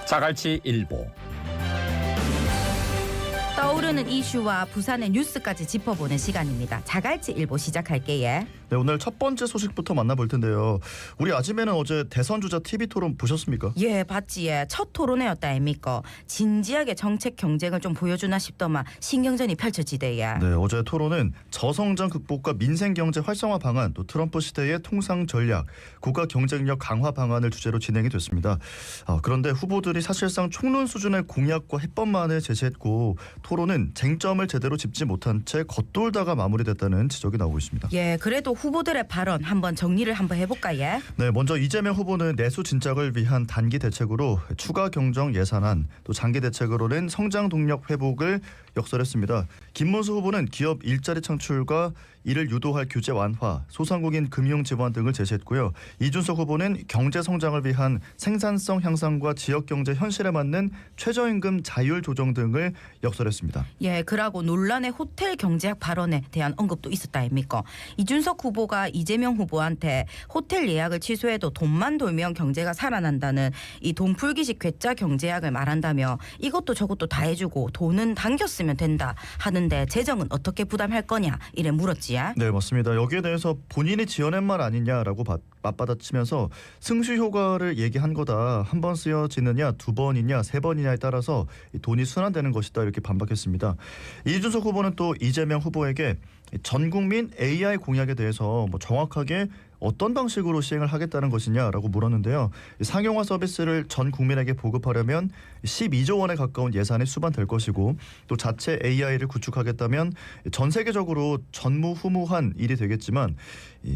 자갈치 일보. 떠오르는 이슈와 부산의 뉴스까지 짚어보는 시간입니다. 자갈치 일보 시작할게요. 네, 오늘 첫 번째 소식부터 만나볼 텐데요. 우리 아침에는 어제 대선 주자 TV 토론 보셨습니까? 예, 봤지. 예. 첫 토론회였다 아닙니까? 진지하게 정책 경쟁을 좀 보여주나 싶더만 신경전이 펼쳐지대요. 네, 어제 토론은 저성장 극복과 민생 경제 활성화 방안, 또 트럼프 시대의 통상 전략, 국가 경쟁력 강화 방안을 주제로 진행이 됐습니다. 그런데 후보들이 사실상 총론 수준의 공약과 해법만을 제시했고 토론은 쟁점을 제대로 짚지 못한 채 겉돌다가 마무리됐다는 지적이 나오고 있습니다. 예, 그래도 후보들의 발언 한번 정리를 한번 해볼까요? 네, 먼저 이재명 후보는 내수 진작을 위한 단기 대책으로 추가 경정 예산안, 또 장기 대책으로는 성장 동력 회복을 역설했습니다. 김문수 후보는 기업 일자리 창출과 이를 유도할 규제 완화, 소상공인 금융 지원 등을 제시했고요. 이준석 후보는 경제 성장을 위한 생산성 향상과 지역 경제 현실에 맞는 최저임금 자율 조정 등을 역설했습니다. 예, 그러고 논란의 호텔 경제학 발언에 대한 언급도 있었다 아닙니까? 이준석 후보가 이재명 후보한테 호텔 예약을 취소해도 돈만 돌면 경제가 살아난다는 이 돈풀기식 괴짜 경제학을 말한다며 이것도 저것도 다 해주고 돈은 당겼으면 된다 하는데 재정은 어떻게 부담할 거냐 이래 물었지. 네, 맞습니다. 여기에 대해서 본인이 지어낸 말 아니냐라고 맞받아치면서 승수 효과를 얘기한 거다. 한 번 쓰여지느냐, 두 번이냐, 세 번이냐에 따라서 돈이 순환되는 것이다 이렇게 반박했습니다. 이준석 후보는 또 이재명 후보에게 전 국민 AI 공약에 대해서 정확하게 어떤 방식으로 시행을 하겠다는 것이냐라고 물었는데요. 상용화 서비스를 전 국민에게 보급하려면 12조 원에 가까운 예산이 수반될 것이고 또 자체 AI를 구축하겠다면 전 세계적으로 전무후무한 일이 되겠지만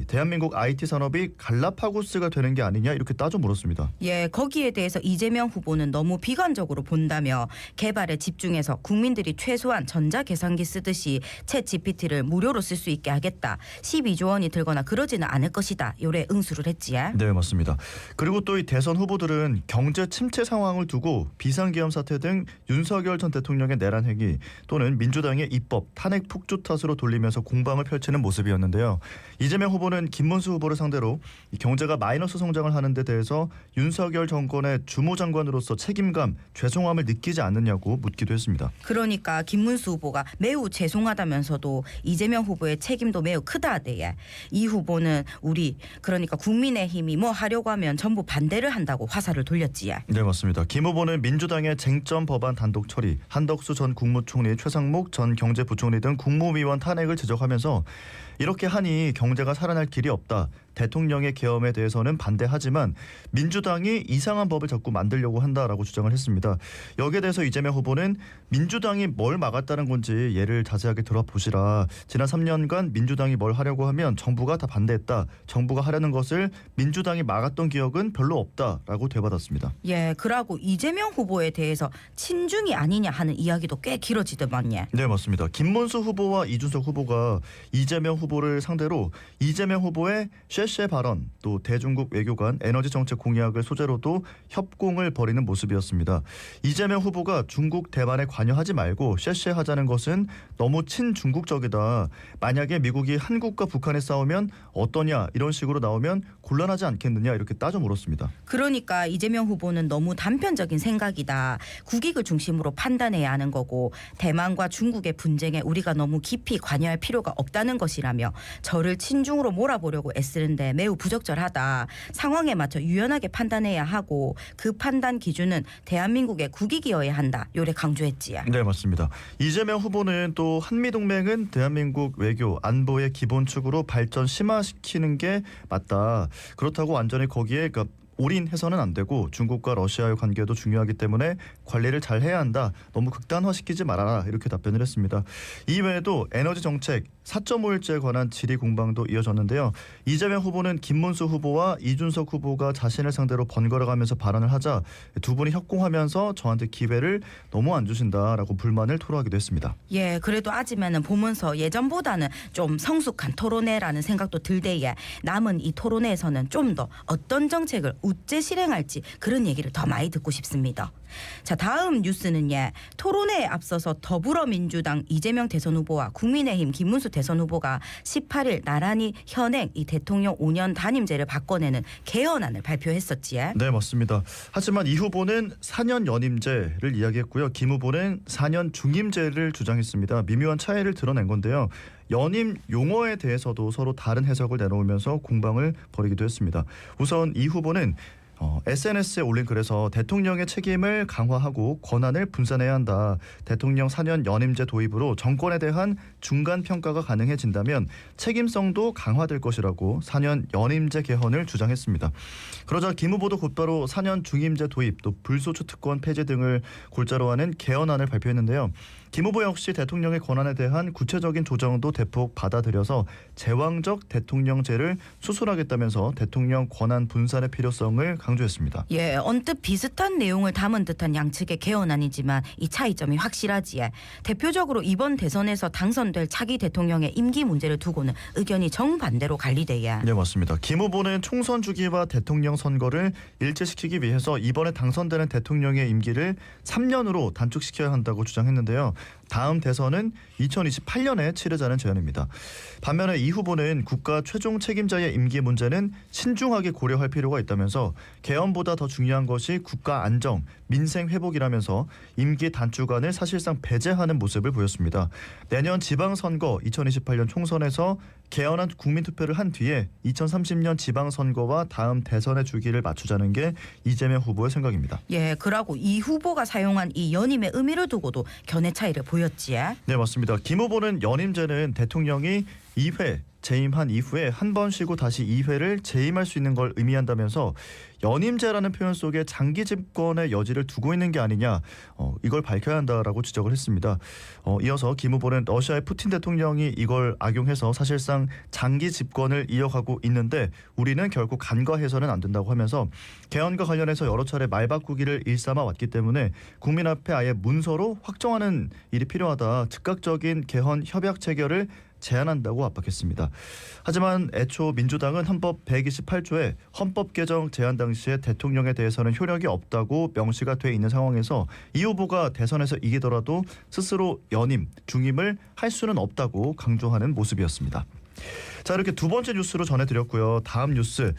대한민국 IT 산업이 갈라파고스가 되는 게 아니냐 이렇게 따져 물었습니다. 예, 거기에 대해서 이재명 후보는 너무 비관적으로 본다며 개발에 집중해서 국민들이 최소한 전자계산기 쓰듯이 챗 GPT를 무료로 쓸 수 있게 하겠다. 12조 원이 들거나 그러지는 않을 것이다. 요래 응수를 했지. 네, 맞습니다. 그리고 또 이 대선 후보들은 경제 침체 상황을 두고 비상계엄 사태 등 윤석열 전 대통령의 내란 행위 또는 민주당의 입법 탄핵 폭주 탓으로 돌리면서 공방을 펼치는 모습이었는데요. 이재명 후보는 김문수 후보를 상대로 경제가 마이너스 성장을 하는 데 대해서 윤석열 정권의 주무장관으로서 책임감, 죄송함을 느끼지 않느냐고 묻기도 했습니다. 그러니까 김문수 후보가 매우 죄송하다면서도 이재명 후보의 책임도 매우 크다대요. 이 후보는 우리 그러니까 국민의힘이 뭐 하려고 하면 전부 반대를 한다고 화살을 돌렸지요. 네, 맞습니다. 김 후보는 민주당의 쟁점 법안 단독 처리, 한덕수 전 국무총리, 최상목 전 경제부총리 등 국무위원 탄핵을 지적하면서 이렇게 하니 경제가 살아날 길이 없다. 대통령의 계엄에 대해서는 반대하지만 민주당이 이상한 법을 자꾸 만들려고 한다라고 주장을 했습니다. 여기에 대해서 이재명 후보는 민주당이 뭘 막았다는 건지 예를 자세하게 들어보시라. 지난 3년간 민주당이 뭘 하려고 하면 정부가 다 반대했다. 정부가 하려는 것을 민주당이 막았던 기억은 별로 없다라고 되받았습니다. 예, 그러고 이재명 후보에 대해서 친중이 아니냐 하는 이야기도 꽤 길어지더만요. 네, 맞습니다. 김문수 후보와 이준석 후보가 이재명 후보를 상대로 이재명 후보의 쉐쉐 발언, 또 대중국 외교관 에너지 정책 공약을 소재로도 협공을 벌이는 모습이었습니다. 이재명 후보가 중국 대만에 관여하지 말고 쉐쉐 하자는 것은 너무 친중국적이다. 만약에 미국이 한국과 북한에 싸우면 어떠냐 이런 식으로 나오면 곤란하지 않겠느냐 이렇게 따져 물었습니다. 그러니까 이재명 후보는 너무 단편적인 생각이다. 국익을 중심으로 판단해야 하는 거고 대만과 중국의 분쟁에 우리가 너무 깊이 관여할 필요가 없다는 것이라며 저를 친중으로 몰아보려고 애쓰는데 매우 부적절하다. 상황에 맞춰 유연하게 판단해야 하고 그 판단 기준은 대한민국의 국익이어야 한다. 요래 강조했지요. 네, 맞습니다. 이재명 후보는 또 한미동맹은 대한민국 외교 안보의 기본축으로 발전 심화시키는 게 맞다. 그렇다고 완전히 거기에 올인해서는 안 되고 중국과 러시아의 관계도 중요하기 때문에 관리를 잘 해야 한다. 너무 극단화시키지 말아라. 이렇게 답변을 했습니다. 이외에도 에너지 정책 4.5일제에 관한 질의 공방도 이어졌는데요. 이재명 후보는 김문수 후보와 이준석 후보가 자신을 상대로 번갈아가면서 발언을 하자 두 분이 협공하면서 저한테 기회를 너무 안 주신다라고 불만을 토로하기도 했습니다. 예, 그래도 아직은 보면서 예전보다는 좀 성숙한 토론회라는 생각도 들대에 남은 이 토론회에서는 좀 더 어떤 정책을 우째 실행할지 그런 얘기를 더 많이 듣고 싶습니다. 자, 다음 뉴스는 토론회에 앞서서 더불어민주당 이재명 대선 후보와 국민의힘 김문수 대선 후보가 18일 나란히 현행 이 대통령 5년 단임제를 바꿔내는 개헌안을 발표했었지. 네, 맞습니다. 하지만 이 후보는 4년 연임제를 이야기했고요. 김 후보는 4년 중임제를 주장했습니다. 미묘한 차이를 드러낸 건데요. 연임 용어에 대해서도 서로 다른 해석을 내놓으면서 공방을 벌이기도 했습니다. 우선 이 후보는 SNS에 올린 글에서 대통령의 책임을 강화하고 권한을 분산해야 한다. 대통령 4년 연임제 도입으로 정권에 대한 중간 평가가 가능해진다면 책임성도 강화될 것이라고 4년 연임제 개헌을 주장했습니다. 그러자 김 후보도 곧바로 4년 중임제 도입, 또 불소추 특권 폐지 등을 골자로 하는 개헌안을 발표했는데요. 김 후보 역시 대통령의 권한에 대한 구체적인 조정도 대폭 받아들여서 제왕적 대통령제를 수술하겠다면서 대통령 권한 분산의 필요성을 강조했습니다. 예, 언뜻 비슷한 내용을 담은 듯한 양측의 개헌안이지만 이 차이점이 확실하지. 대표적으로 이번 대선에서 당선될 차기 대통령의 임기 문제를 두고는 의견이 정반대로 갈리대요. 네, 맞습니다. 김 후보는 총선 주기와 대통령 선거를 일치시키기 위해서 이번에 당선되는 대통령의 임기를 3년으로 단축시켜야 한다고 주장했는데요. 다음 대선은 2028년에 치르자는 제안입니다. 반면에 이 후보는 국가 최종 책임자의 임기 문제는 신중하게 고려할 필요가 있다면서 개헌보다 더 중요한 것이 국가 안정, 민생 회복이라면서 임기 단축안을 사실상 배제하는 모습을 보였습니다. 내년 지방선거, 2028년 총선에서 개헌안 국민투표를 한 뒤에 2030년 지방선거와 다음 대선의 주기를 맞추자는 게 이재명 후보의 생각입니다. 예, 그러고 이 후보가 사용한 이 연임의 의미를 두고도 견해 차이를 보였지. 네, 맞습니다. 김 후보는 연임제는 대통령이 2회 재임한 이후에 한 번 쉬고 다시 2회를 재임할 수 있는 걸 의미한다면서 연임제라는 표현 속에 장기 집권의 여지를 두고 있는 게 아니냐, 이걸 밝혀야 한다라고 지적을 했습니다. 이어서 김 후보는 러시아의 푸틴 대통령이 이걸 악용해서 사실상 장기 집권을 이어가고 있는데 우리는 결코 간과해서는 안 된다고 하면서 개헌과 관련해서 여러 차례 말 바꾸기를 일삼아 왔기 때문에 국민 앞에 아예 문서로 확정하는 일이 필요하다. 즉각적인 개헌 협약 체결을 제안한다고 압박했습니다. 하지만 애초 민주당은 헌법 128조에 헌법 개정 제안 당시에 대통령에 대해서는 효력이 없다고 명시가 돼 있는 상황에서 이 후보가 대선에서 이기더라도 스스로 연임, 중임을 할 수는 없다고 강조하는 모습이었습니다. 자, 이렇게 두 번째 뉴스로 전해드렸고요. 다음 뉴스.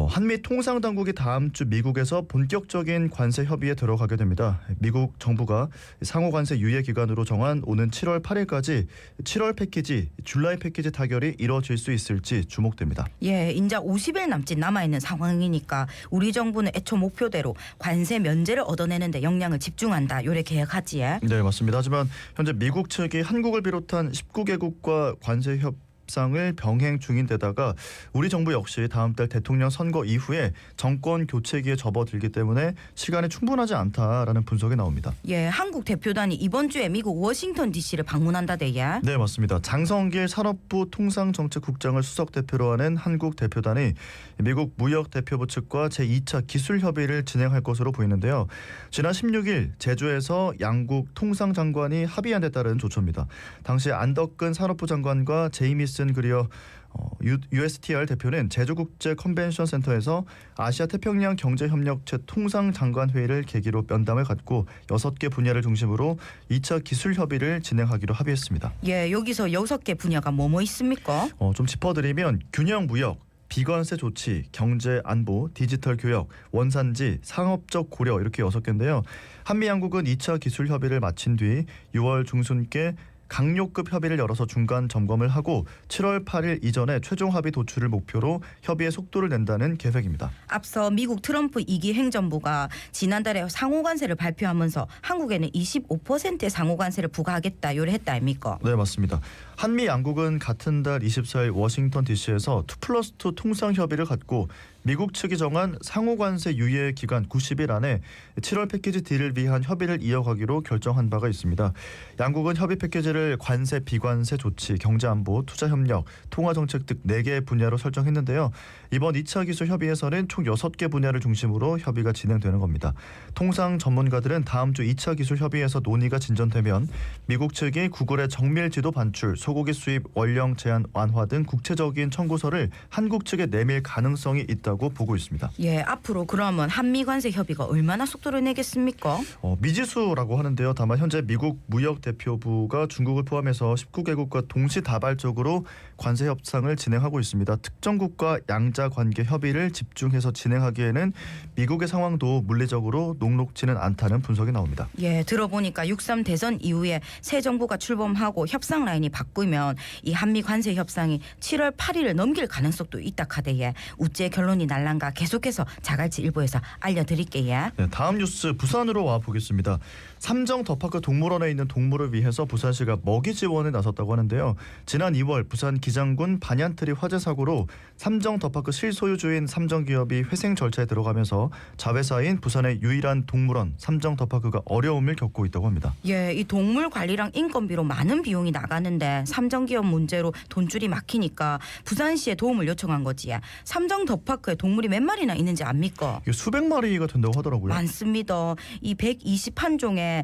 한미 통상당국이 다음 주 미국에서 본격적인 관세 협의에 들어가게 됩니다. 미국 정부가 상호관세 유예 기간으로 정한 오는 7월 8일까지 7월 패키지, 줄라이 패키지 타결이 이뤄질 수 있을지 주목됩니다. 예, 인자 50일 남짓 남아있는 상황이니까 우리 정부는 애초 목표대로 관세 면제를 얻어내는 데 역량을 집중한다. 요래 계획하지. 네, 맞습니다. 하지만 현재 미국 측이 한국을 비롯한 19개국과 관세 협상을 병행 중인 데다가 우리 정부 역시 다음 달 대통령 선거 이후에 정권 교체기에 접어들기 때문에 시간이 충분하지 않다라는 분석이 나옵니다. 예, 한국 대표단이 이번 주에 미국 워싱턴 DC를 방문한다대요. 네, 맞습니다. 장성길 산업부 통상정책국장을 수석 대표로 하는 한국 대표단이 미국 무역대표부 측과 제2차 기술 협의를 진행할 것으로 보이는데요. 지난 16일 제주에서 양국 통상장관이 합의한 데 따른 조처입니다. 당시 안덕근 산업부 장관과 제이미슨 그리어 USTR 대표는 제주국제 컨벤션 센터에서 아시아 태평양 경제협력체 통상장관회의를 계기로 면담을 갖고 6개 분야를 중심으로 2차 기술 협의를 진행하기로 합의했습니다. 예, 여기서 6개 분야가 뭐뭐 있습니까? 좀 짚어드리면 균형 무역, 비관세 조치, 경제 안보, 디지털 교역, 원산지, 상업적 고려 이렇게 6개인데요. 한미 양국은 2차 기술 협의를 마친 뒤 6월 중순께 강요급 협의를 열어서 중간 점검을 하고 7월 8일 이전에 최종 합의 도출을 목표로 협의의 속도를 낸다는 계획입니다. 앞서 미국 트럼프 2기 행정부가 지난달에 상호관세를 발표하면서 한국에는 25%의 상호관세를 부과하겠다 요래했다 아닙니까? 네, 맞습니다. 한미 양국은 같은 달 24일 워싱턴 DC에서 2+2 통상협의를 갖고 미국 측이 정한 상호관세 유예 기간 90일 안에 7월 패키지 딜을 위한 협의를 이어가기로 결정한 바가 있습니다. 양국은 협의 패키지를 관세, 비관세 조치, 경제안보, 투자협력, 통화정책 등 4개 분야로 설정했는데요. 이번 2차 기술 협의에서는 총 6개 분야를 중심으로 협의가 진행되는 겁니다. 통상 전문가들은 다음 주 2차 기술 협의에서 논의가 진전되면 미국 측이 구글의 정밀지도 반출, 소고기 수입 원령 제한 완화 등 국제적인 청구서를 한국 측에 내밀 가능성이 있다고 있다고 보고 있습니다. 예, 앞으로 그러면 한미 관세 협의가 얼마나 속도를 내겠습니까? 미지수라고 하는데요. 다만 현재 미국 무역대표부가 중국을 포함해서 19개국과 동시다발적으로 관세 협상을 진행하고 있습니다. 특정 국가 양자 관계 협의를 집중해서 진행하기에는 미국의 상황도 물리적으로 녹록지는 않다는 분석이 나옵니다. 예, 들어보니까 6.3 대선 이후에 새 정부가 출범하고 협상 라인이 바꾸면 이 한미 관세 협상이 7월 8일을 넘길 가능성도 있다 카대에 우째 결론이 날란가 계속해서 자갈치 일부에서 알려드릴게요. 네, 다음 뉴스 부산으로 와 보겠습니다. 삼정 더파크 동물원에 있는 동물을 위해서 부산시가 먹이 지원에 나섰다고 하는데요. 지난 2월 부산 기장군 반얀트리 화재 사고로 삼정 더파크 실소유주인 삼정기업이 회생 절차에 들어가면서 자회사인 부산의 유일한 동물원 삼정 더파크가 어려움을 겪고 있다고 합니다. 예, 이 동물 관리랑 인건비로 많은 비용이 나가는데 삼정기업 문제로 돈줄이 막히니까 부산시에 도움을 요청한 거지. 삼정 더파크에 동물이 몇 마리나 있는지 압니까? 이게 수백 마리가 된다고 하더라고요. 많습니다. 이 121종에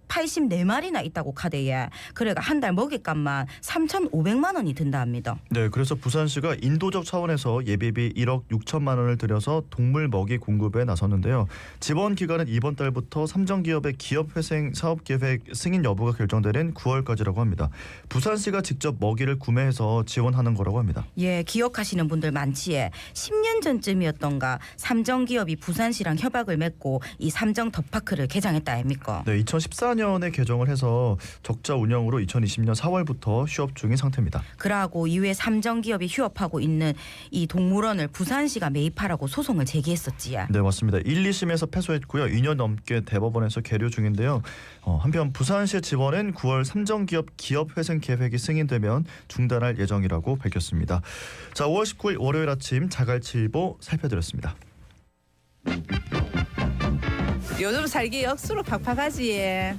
484마리나 있다고 카대에 그래가 한 달 먹잇값만 3,500만 원이 든다 합니다. 네, 그래서 부산시가 인도적 차원에서 예비비 1억 6천만 원을 들여서 동물 먹이 공급에 나섰는데요. 지원 기간은 이번 달부터 삼정기업의 기업회생 사업계획 승인 여부가 결정되는 9월까지라고 합니다. 부산시가 직접 먹이를 구매해서 지원하는 거라고 합니다. 예, 기억하시는 분들 많지에 10년 전쯤이었던가 삼정기업이 부산시랑 협약을 맺고 이 삼정 더파크를 개장했다 아닙니까? 네, 2014년에 개정을 해서 적자 운영으로 2020년 4월부터 휴업 중인 상태입니다. 그러고 이후에 삼정기업이 휴업하고 있는 이 동물원을 부산시가 매입하라고 소송을 제기했었지야. 네, 맞습니다. 1, 2심에서 패소했고요. 2년 넘게 대법원에서 계류 중인데요. 한편 부산시의 지원은 9월 삼정기업 기업회생 계획이 승인되면 중단할 예정이라고 밝혔습니다. 자, 5월 19일 월요일 아침 자갈치일보 살펴드렸습니다. 요즘 살기 억수로 팍팍하지.